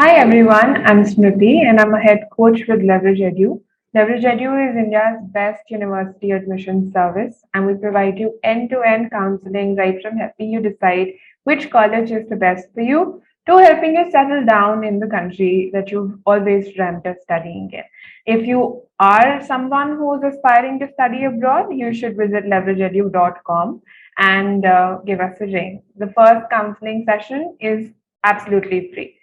Hi everyone, I'm Smriti and I'm a head coach with Leverage Edu. Leverage Edu is India's best university admission service and we provide you end-to-end counseling right from helping you decide which college is the best for you to helping you settle down in the country that you've always dreamt of studying in. If you are someone who's aspiring to study abroad, you should visit leverageedu.com and give us a ring. The first counseling session is absolutely free.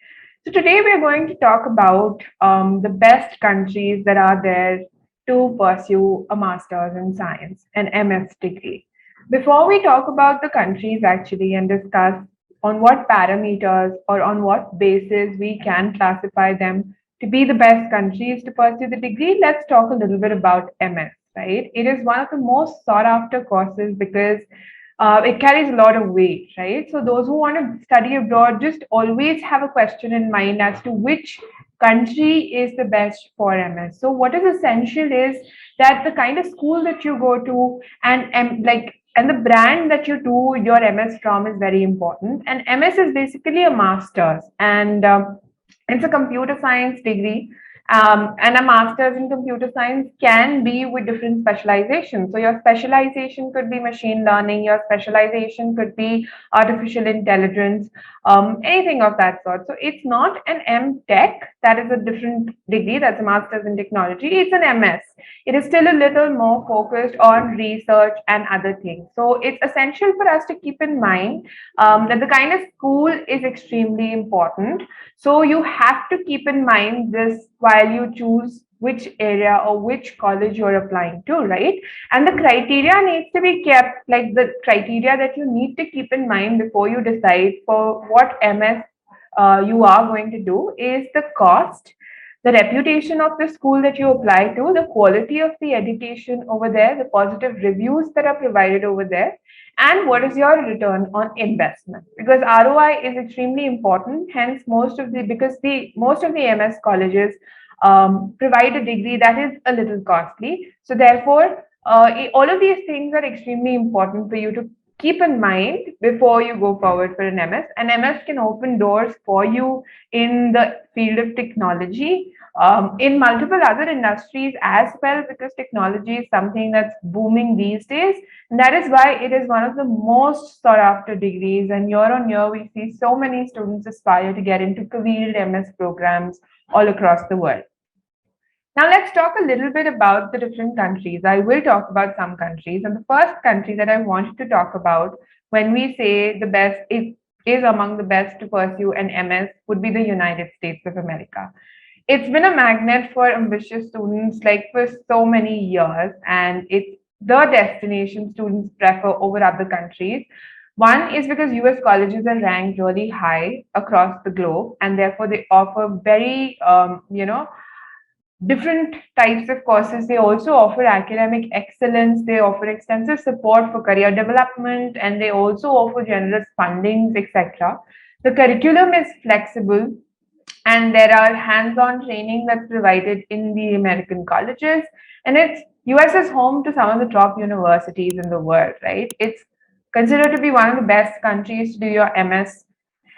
So today we are going to talk about the best countries that are there to pursue a master's in science, an MS degree. Before we talk about the countries actually and discuss on what parameters or on what basis we can classify them to be the best countries to pursue the degree, let's talk a little bit about MS, right? It is one of the most sought after courses because it carries a lot of weight, right? So those who want to study abroad just always have a question in mind as to which country is the best for MS. So what is essential is that the kind of school that you go to and the brand that you do your MS from is very important. And MS is basically a master's, and it's a computer science degree. And a master's in computer science can be with different specializations. So your specialization could be machine learning, your specialization could be artificial intelligence, anything of that sort. So it's not an M Tech, that is a different degree, that's a master's in technology. It's an MS. It is still a little more focused on research and other things. So it's essential for us to keep in mind that the kind of school is extremely important. So you have to keep in mind this while you choose which area or which college you're applying to, right? And the criteria needs to be kept, like the criteria that you need to keep in mind before you decide for what MS you are going to do is the cost, the reputation of the school that you apply to, the quality of the education over there, the positive reviews that are provided over there, and what is your return on investment, because ROI is extremely important. Hence most of the MS colleges provide a degree that is a little costly. So therefore all of these things are extremely important for you to keep in mind before you go forward for an MS. And MS can open doors for you in the field of technology, in multiple other industries as well, because technology is something that's booming these days. And that is why it is one of the most sought after degrees. And year on year, we see so many students aspire to get into career MS programs all across the world. Now, let's talk a little bit about the different countries. I will talk about some countries. And the first country that I wanted to talk about when we say the best is among the best to pursue an MS would be the United States of America. It's been a magnet for ambitious students like for so many years, and it's the destination students prefer over other countries. One is because US colleges are ranked really high across the globe, and therefore they offer very, different types of courses. They also offer academic excellence. They offer extensive support for career development, and they also offer generous fundings, etc. The curriculum is flexible, and there are hands-on training that's provided in the American colleges. And it's US is home to some of the top universities in the world, right? It's considered to be one of the best countries to do your MS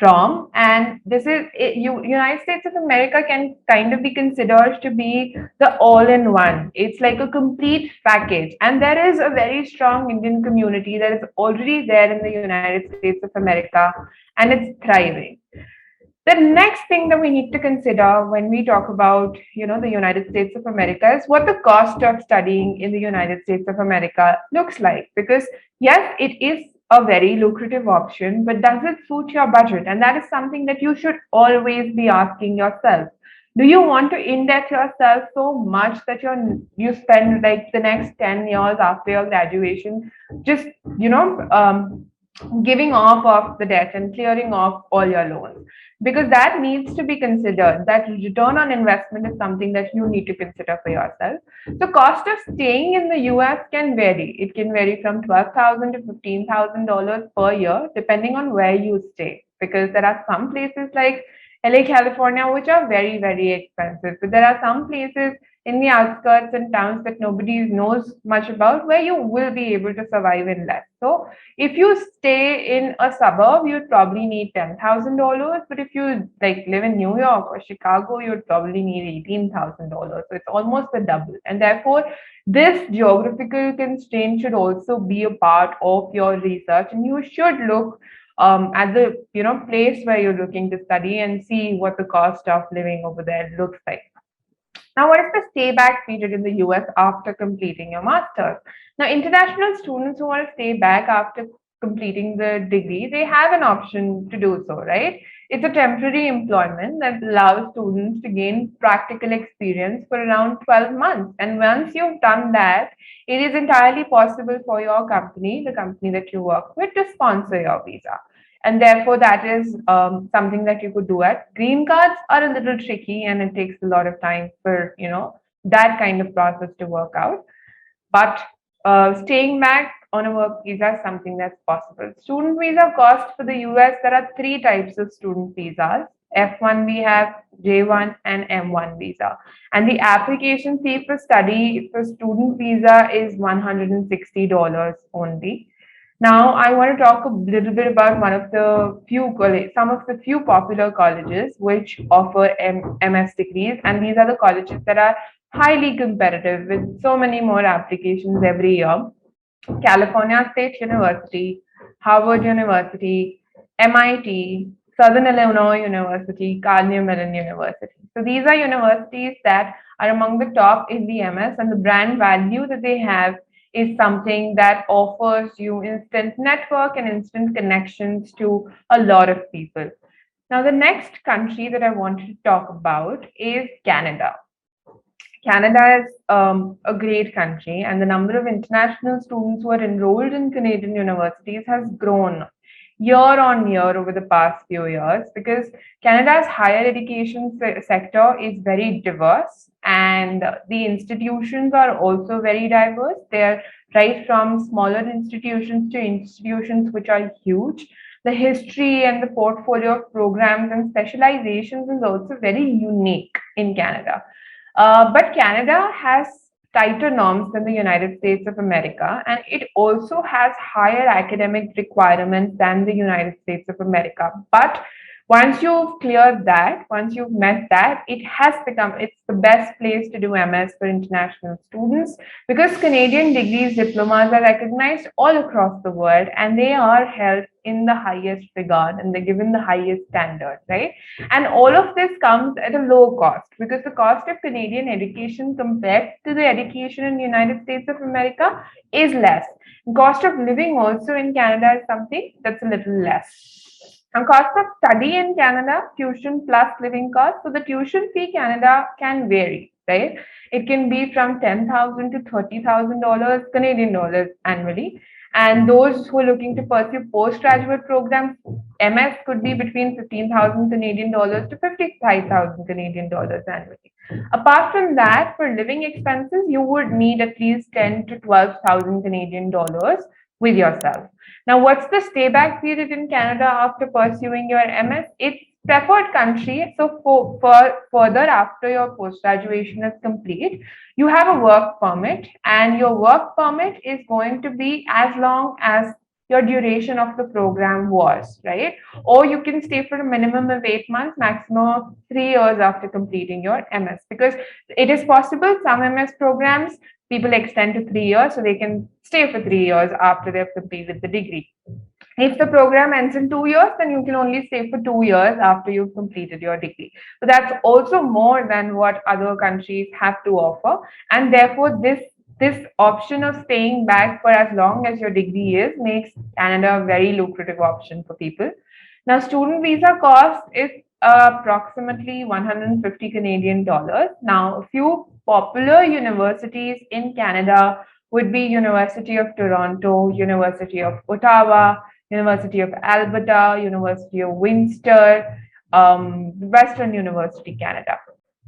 from. And United States of America can kind of be considered to be the all-in-one. It's like a complete package. And there is a very strong Indian community that is already there in the United States of America, and it's thriving. The next thing that we need to consider when we talk about, the United States of America is what the cost of studying in the United States of America looks like. Because yes, it is a very lucrative option, but does it suit your budget? And that is something that you should always be asking yourself. Do you want to indebt yourself so much that you spend like the next 10 years after your graduation just, giving off of the debt and clearing off all your loans, because that needs to be considered. That return on investment is something that you need to consider for yourself. The cost of staying in the US can vary. It can vary from $12,000 to $15,000 per year, depending on where you stay, because there are some places like LA, California, which are very, very expensive. So there are some places in the outskirts and towns that nobody knows much about where you will be able to survive in less. So if you stay in a suburb, you'd probably need $10,000. But if you like live in New York or Chicago, you'd probably need $18,000. So it's almost the double. And therefore, this geographical constraint should also be a part of your research, and you should look at the place where you're looking to study and see what the cost of living over there looks like. Now, what is the stay back period in the US after completing your master's? Now, international students who want to stay back after completing the degree, they have an option to do so, right? It's a temporary employment that allows students to gain practical experience for around 12 months. And once you've done that, it is entirely possible for your company, the company that you work with, to sponsor your visa. And therefore, that is something that you could do at. Green cards are a little tricky, and it takes a lot of time for that kind of process to work out. But staying back on a work visa is something that's possible. Student visa cost for the US, there are three types of student visas. F1 we have, J1 and M1 visa. And the application fee for study for student visa is $160 only. Now, I want to talk a little bit about some of the few popular colleges which offer MS degrees, and these are the colleges that are highly competitive with so many more applications every year. California State University, Harvard University, MIT, Southern Illinois University, Carnegie Mellon University. So these are universities that are among the top in the MS, and the brand value that they have is something that offers you instant network and instant connections to a lot of people. Now, the next country that I wanted to talk about is Canada. Canada is a great country, and the number of international students who are enrolled in Canadian universities has grown year on year over the past few years, because Canada's higher education sector is very diverse, and the institutions are also very diverse. They're right from smaller institutions to institutions which are huge. The history and the portfolio of programs and specializations is also very unique in Canada. But Canada has tighter norms than the United States of America, and it also has higher academic requirements than the United States of America. But once you've cleared that, once you've met that, it's the best place to do MS for international students, because Canadian degrees, diplomas are recognized all across the world, and they are held in the highest regard, and they're given the highest standard, right? And all of this comes at a low cost, because the cost of Canadian education compared to the education in the United States of America is less. The cost of living also in Canada is something that's a little less. And cost of study in Canada, tuition plus living cost. So the tuition fee Canada can vary, right? It can be from $10,000 to $30,000 Canadian dollars annually. And those who are looking to pursue postgraduate programs, MS could be between 15,000 Canadian dollars to 55,000 Canadian dollars annually. Apart from that, for living expenses, you would need at least 10 to 12,000 Canadian dollars with yourself. Now, what's the stay back period in Canada after pursuing your MS? It's preferred country. So for further after your post-graduation is complete, you have a work permit, and your work permit is going to be as long as your duration of the program was, right? Or you can stay for a minimum of 8 months, maximum of 3 years after completing your MS, because it is possible some MS programs people extend to 3 years, so they can stay for 3 years after they've completed the degree. If the program ends in 2 years, then you can only stay for 2 years after you've completed your degree. So that's also more than what other countries have to offer. And therefore, this option of staying back for as long as your degree is makes Canada a very lucrative option for people. Now, student visa cost is approximately 150 Canadian dollars. Now, a few popular universities in Canada would be University of Toronto, University of Ottawa, University of Alberta, University of Windsor, Western University, Canada.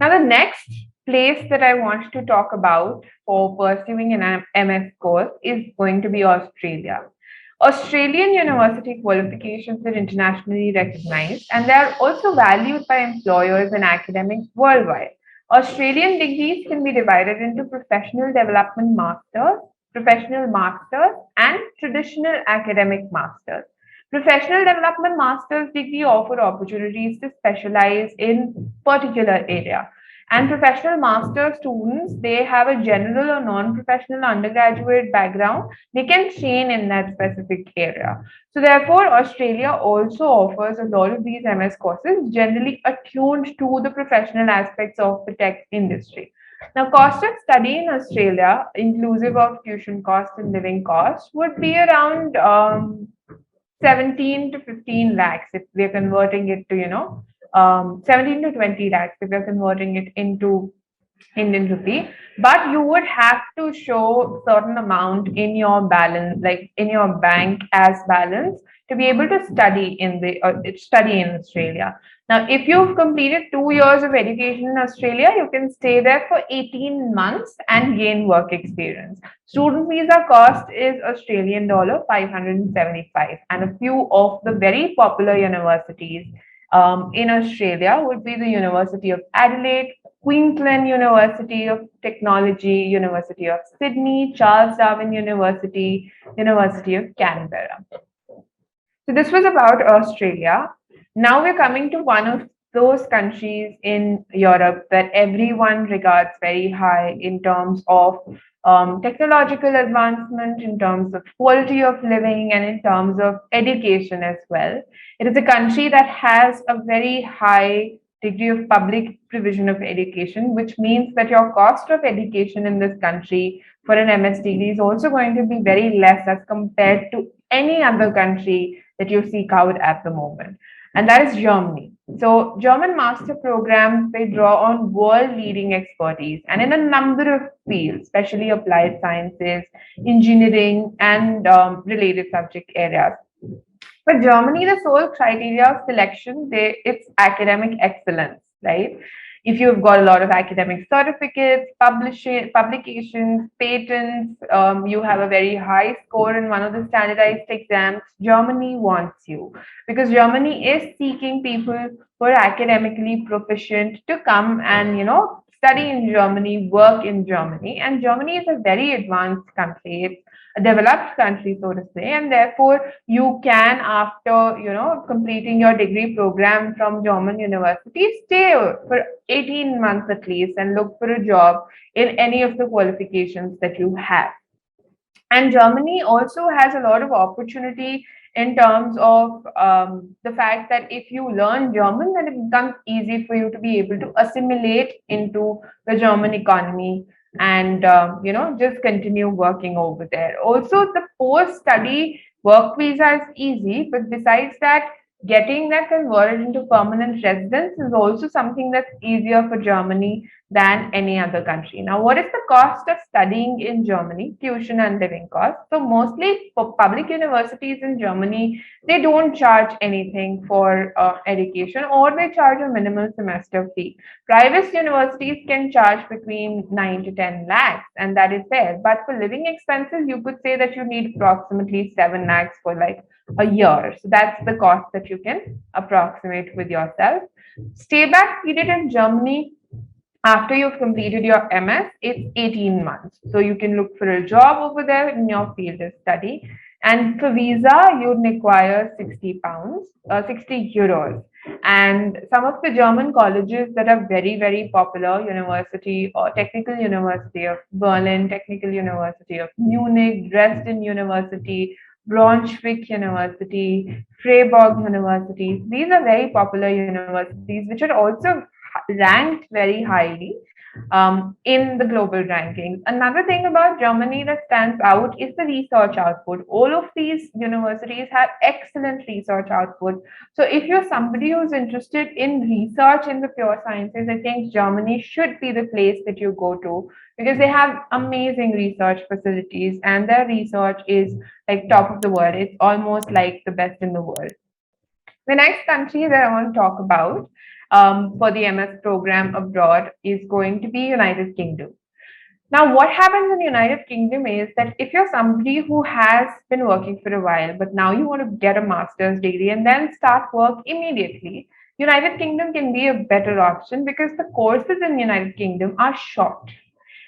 Now, the next place that I want to talk about for pursuing an MS course is going to be Australia. Australian university qualifications are internationally recognized and they are also valued by employers and academics worldwide. Australian degrees can be divided into professional masters, and traditional academic masters. Professional development master's degree offer opportunities to specialize in particular area. And professional master students, they have a general or non-professional undergraduate background. They can train in that specific area. So therefore, Australia also offers a lot of these MS courses, generally attuned to the professional aspects of the tech industry. Now, cost of study in Australia, inclusive of tuition cost and living cost, would be around 17 to 15 lakhs if we're converting it to, 17 to 20 lakhs if we're converting it into Indian rupee. But you would have to show certain amount in your balance, like in your bank as balance, to be able to study in Australia. Now, if you've completed 2 years of education in Australia, you can stay there for 18 months and gain work experience. Student visa cost is Australian dollar 575, and a few of the very popular universities in Australia would be the University of Adelaide, Queensland University of Technology, University of Sydney, Charles Darwin University, University of Canberra. So this was about Australia. Now we're coming to one of those countries in Europe that everyone regards very high in terms of technological advancement, in terms of quality of living, and in terms of education as well. It is a country that has a very high degree of public provision of education, which means that your cost of education in this country for an MS degree is also going to be very less as compared to any other country that you seek out at the moment. And that is Germany. So, German master programs, they draw on world leading expertise and in a number of fields, especially applied sciences, engineering, and related subject areas. For Germany, the sole criteria of selection, it's academic excellence, right? If you've got a lot of academic certificates, publications, patents, you have a very high score in one of the standardized exams, Germany wants you because Germany is seeking people who are academically proficient to come and, study in Germany, work in Germany. And Germany is a very advanced country. It's a developed country, so to say, and therefore you can, after completing your degree program from German university, stay for 18 months at least and look for a job in any of the qualifications that you have. And Germany also has a lot of opportunity in terms of the fact that if you learn German, then it becomes easy for you to be able to assimilate into the German economy and just continue working over there. Also, the post-study work visa is easy, but besides that, getting that converted into permanent residence is also something that's easier for Germany than any other country. Now, what is the cost of studying in Germany? Tuition and living costs. So, mostly for public universities in Germany, they don't charge anything for education or they charge a minimal semester fee. Private universities can charge between 9 to 10 lakhs, and that is there. But for living expenses, you could say that you need approximately 7 lakhs for like a year. So that's the cost that you can approximate with yourself. Stay back period in Germany after you've completed your MS, it's 18 months. So you can look for a job over there in your field of study. And for visa, you'd require 60 pounds, 60 euros. And some of the German colleges that are very, very popular, University or Technical University of Berlin, Technical University of Munich, Dresden University, Braunschweig University, Freiburg University. These are very popular universities, which are also ranked very highly in the global rankings. Another thing about Germany that stands out is the research output. All of these universities have excellent research output. So if you're somebody who's interested in research in the pure sciences, I think Germany should be the place that you go to because they have amazing research facilities and their research is like top of the world. It's almost like the best in the world. The next country that I want to talk about, for the MS program abroad is going to be United Kingdom. Now, what happens in the United Kingdom is that if you're somebody who has been working for a while, but now you want to get a master's degree and then start work immediately, United Kingdom can be a better option because the courses in United Kingdom are short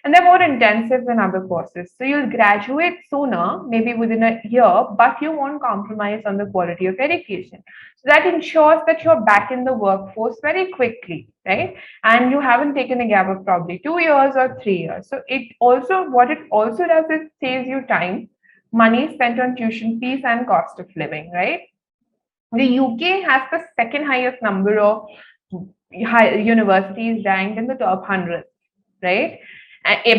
and they're more intensive than other courses. So you'll graduate sooner, maybe within a year, but you won't compromise on the quality of education. So that ensures that you're back in the workforce very quickly, right? And you haven't taken a gap of probably 2 years or 3 years. So what it also does is saves you time, money spent on tuition fees and cost of living, right? The UK has the second highest number of universities ranked in the top 100, right?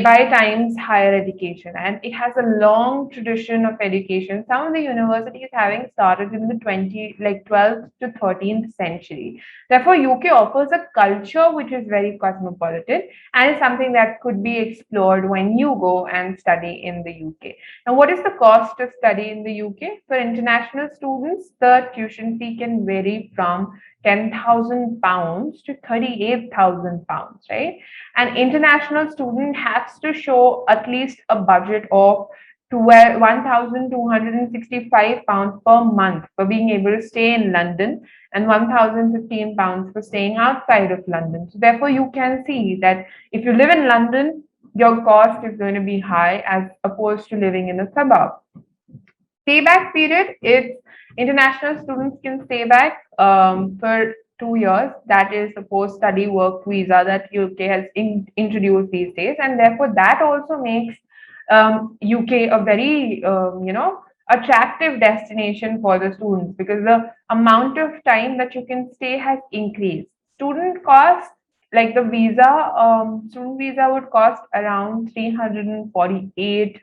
By times higher education, and it has a long tradition of education. Some of the universities having started in the 12th to 13th century. Therefore, UK offers a culture which is very cosmopolitan and is something that could be explored when you go and study in the UK. Now, what is the cost of study in the UK? For international students, the tuition fee can vary from £10,000 to £38,000, right? An international student has to show at least a budget of £1,265 per month for being able to stay in London and £1,015 for staying outside of London. So therefore, you can see that if you live in London, your cost is going to be high as opposed to living in a suburb. Payback period, it's international students can stay back for 2 years. That is a post-study work visa that UK has introduced these days, and therefore that also makes UK a very attractive destination for the students because the amount of time that you can stay has increased. Student cost, like the student visa would cost around £348,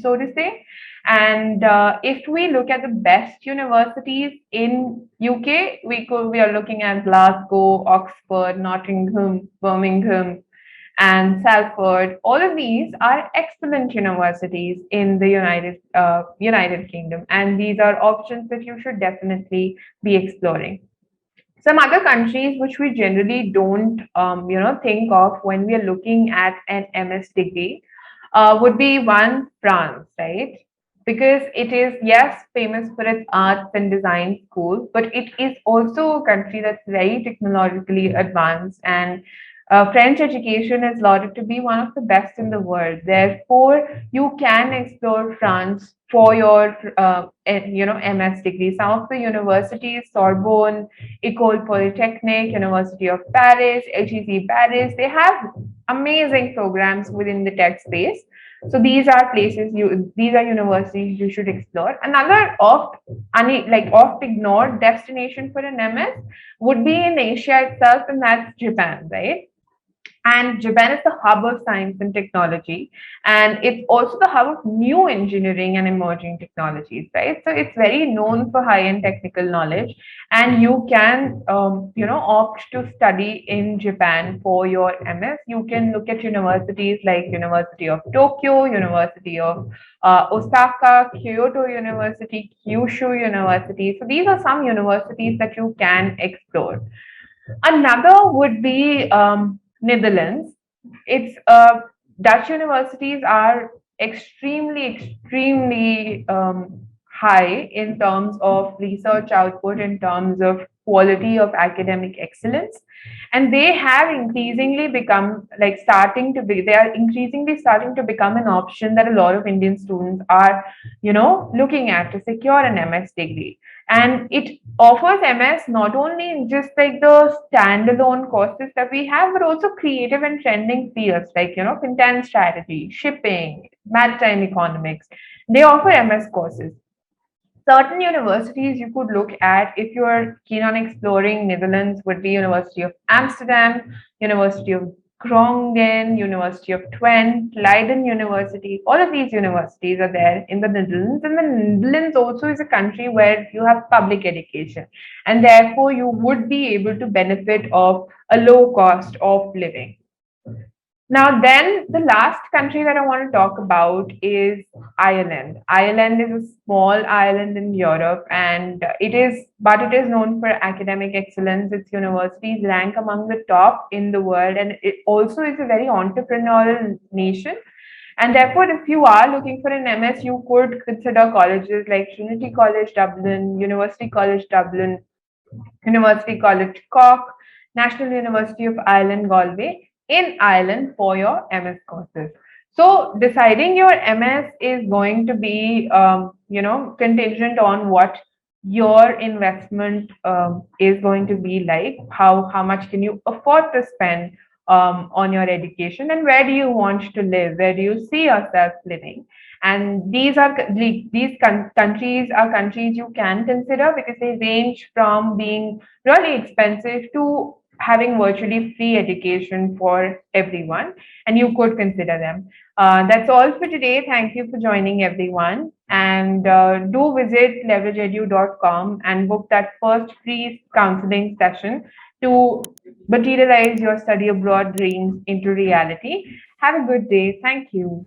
so to say. And if we look at the best universities in UK, we are looking at Glasgow, Oxford, Nottingham, Birmingham, and Salford. All of these are excellent universities in the United Kingdom, and these are options that you should definitely be exploring. Some other countries which we generally don't think of when we are looking at an MS degree would be one, France, right? Because it is, yes, famous for its arts and design schools, but it is also a country that's very technologically advanced, and French education is lauded to be one of the best in the world. Therefore, you can explore France for your MS degree. Some of the universities, Sorbonne, École Polytechnique, University of Paris, HEC Paris, they have amazing programs within the tech space. So these are universities you should explore. Another oft ignored destination for an MS would be in Asia itself, and that's Japan, right? And Japan is the hub of science and technology, and it's also the hub of new engineering and emerging technologies, right? So it's very known for high-end technical knowledge, and you can, opt to study in Japan for your MS. You can look at universities like University of Tokyo, University of Osaka, Kyoto University, Kyushu University. So these are some universities that you can explore. Another would be Netherlands. It's Dutch universities are extremely high in terms of research output, in terms of quality of academic excellence, and they have increasingly become they are increasingly starting to become an option that a lot of Indian students are, looking at to secure an MS degree. And it offers MS not only in just like the standalone courses that we have, but also creative and trending fields like, content strategy, shipping, maritime economics. They offer MS courses. Certain universities you could look at if you are keen on exploring Netherlands would be University of Amsterdam, University of Groningen, University of Twente, Leiden University. All of these universities are there in the Netherlands, and the Netherlands also is a country where you have public education, and therefore you would be able to benefit of a low cost of living. Now, then the last country that I want to talk about is Ireland. Ireland is a small island in Europe, and it is known for academic excellence. Its universities rank among the top in the world, and it also is a very entrepreneurial nation. And therefore, if you are looking for an MS, you could consider colleges like Trinity College Dublin, University College Dublin, University College Cork, National University of Ireland Galway in Ireland for your MS courses. So deciding your MS is going to be, contingent on what your investment is going to be like. How much can you afford to spend on your education, and where do you want to live? Where do you see yourself living? And countries are countries you can consider because they range from being really expensive to having virtually free education for everyone, and you could consider them. That's all for today. Thank you for joining, everyone. And do visit leverageedu.com and book that first free counseling session to materialize your study abroad dreams into reality. Have a good day. Thank you.